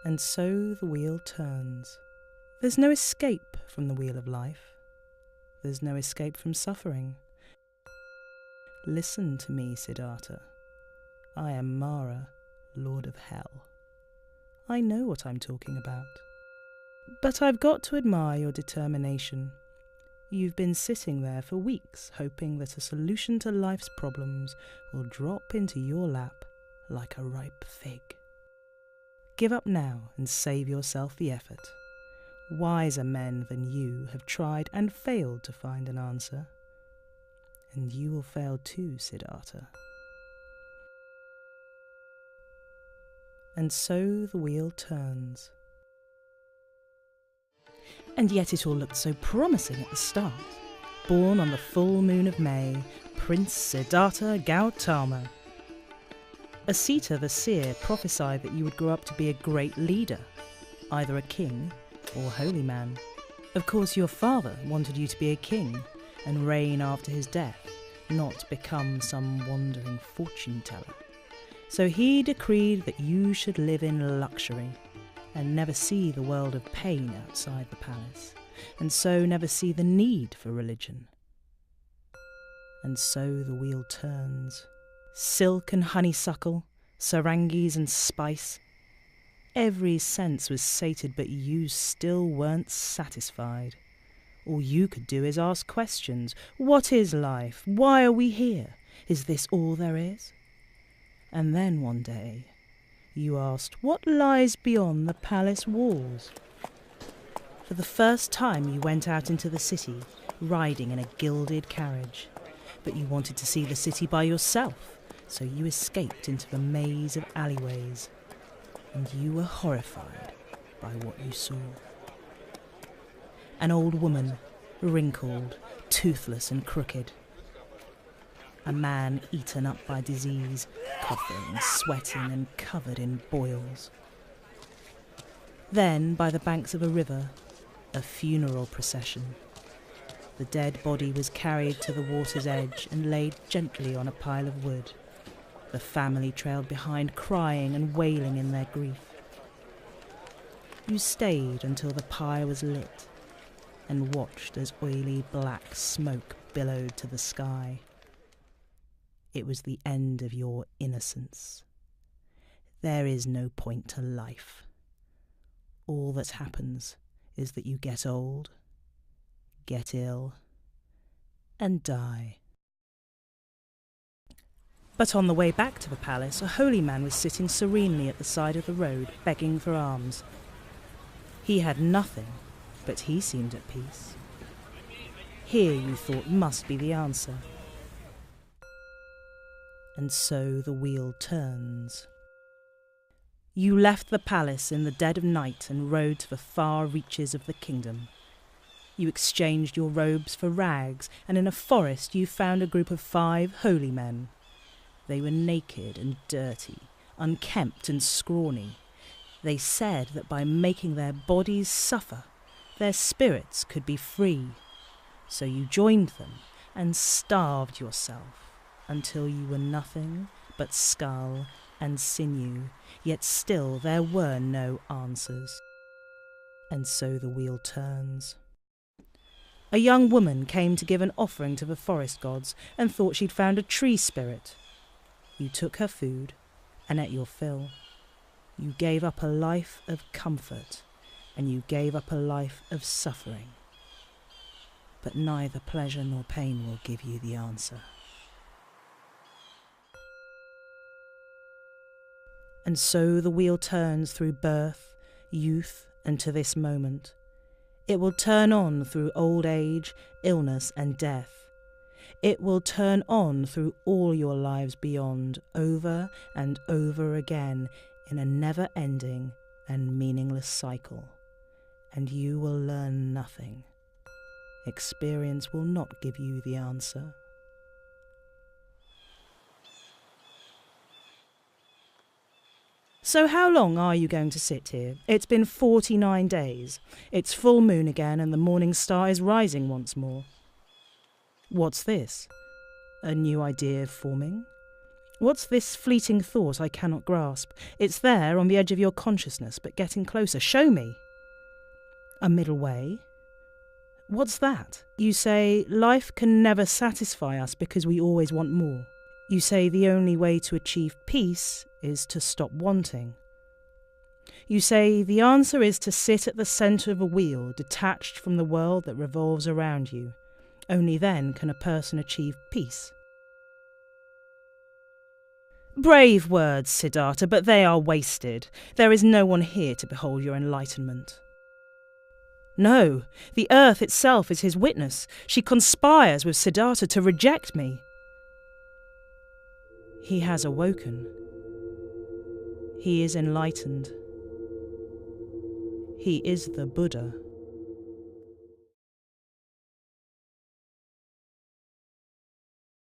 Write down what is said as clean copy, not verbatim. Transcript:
And so the wheel turns. There's no escape from the wheel of life. There's no escape from suffering. Listen to me, Siddhartha. I am Mara, Lord of Hell. I know what I'm talking about. But I've got to admire your determination. You've been sitting there for weeks, hoping that a solution to life's problems will drop into your lap like a ripe fig. Give up now and save yourself the effort. Wiser men than you have tried and failed to find an answer. And you will fail too, Siddhartha. And so the wheel turns. And yet it all looked so promising at the start. Born on the full moon of May, Prince Siddhartha Gautama. Asita the seer prophesied that you would grow up to be a great leader, either a king or holy man. Of course, your father wanted you to be a king and reign after his death, not become some wandering fortune teller. So he decreed that you should live in luxury and never see the world of pain outside the palace, and so never see the need for religion. And so the wheel turns. Silk and honeysuckle, sarangis and spice. Every sense was sated, but you still weren't satisfied. All you could do is ask questions. What is life? Why are we here? Is this all there is? And then one day, you asked, what lies beyond the palace walls? For the first time you went out into the city, riding in a gilded carriage. But you wanted to see the city by yourself, so you escaped into the maze of alleyways. And you were horrified by what you saw. An old woman, wrinkled, toothless and crooked. A man eaten up by disease, coughing, sweating and covered in boils. Then, by the banks of a river, a funeral procession. The dead body was carried to the water's edge and laid gently on a pile of wood. The family trailed behind, crying and wailing in their grief. You stayed until the pyre was lit and watched as oily black smoke billowed to the sky. It was the end of your innocence. There is no point to life. All that happens is that you get old, get ill, and die. But on the way back to the palace, a holy man was sitting serenely at the side of the road, begging for alms. He had nothing, but he seemed at peace. Here, you thought, must be the answer. And so the wheel turns. You left the palace in the dead of night and rode to the far reaches of the kingdom. You exchanged your robes for rags, and in a forest you found a group of 5 holy men. They were naked and dirty, unkempt and scrawny. They said that by making their bodies suffer, their spirits could be free. So you joined them and starved yourself until you were nothing but skull and sinew, yet still there were no answers. And so the wheel turns. A young woman came to give an offering to the forest gods and thought she'd found a tree spirit. You took her food and ate your fill. You gave up a life of comfort and you gave up a life of suffering. But neither pleasure nor pain will give you the answer. And so the wheel turns through birth, youth, and to this moment. It will turn on through old age, illness, and death. It will turn on through all your lives beyond, over and over again, in a never-ending and meaningless cycle. And you will learn nothing. Experience will not give you the answer. So how long are you going to sit here? It's been 49 days. It's full moon again and the morning star is rising once more. What's this? A new idea forming? What's this fleeting thought I cannot grasp? It's there on the edge of your consciousness, but getting closer. Show me. A middle way? What's that? You say life can never satisfy us because we always want more. You say the only way to achieve peace is to stop wanting. You say the answer is to sit at the centre of a wheel, detached from the world that revolves around you. Only then can a person achieve peace. Brave words, Siddhartha, but they are wasted. There is no one here to behold your enlightenment. No, the earth itself is his witness. She conspires with Siddhartha to reject me. He has awoken. He is enlightened. He is the Buddha.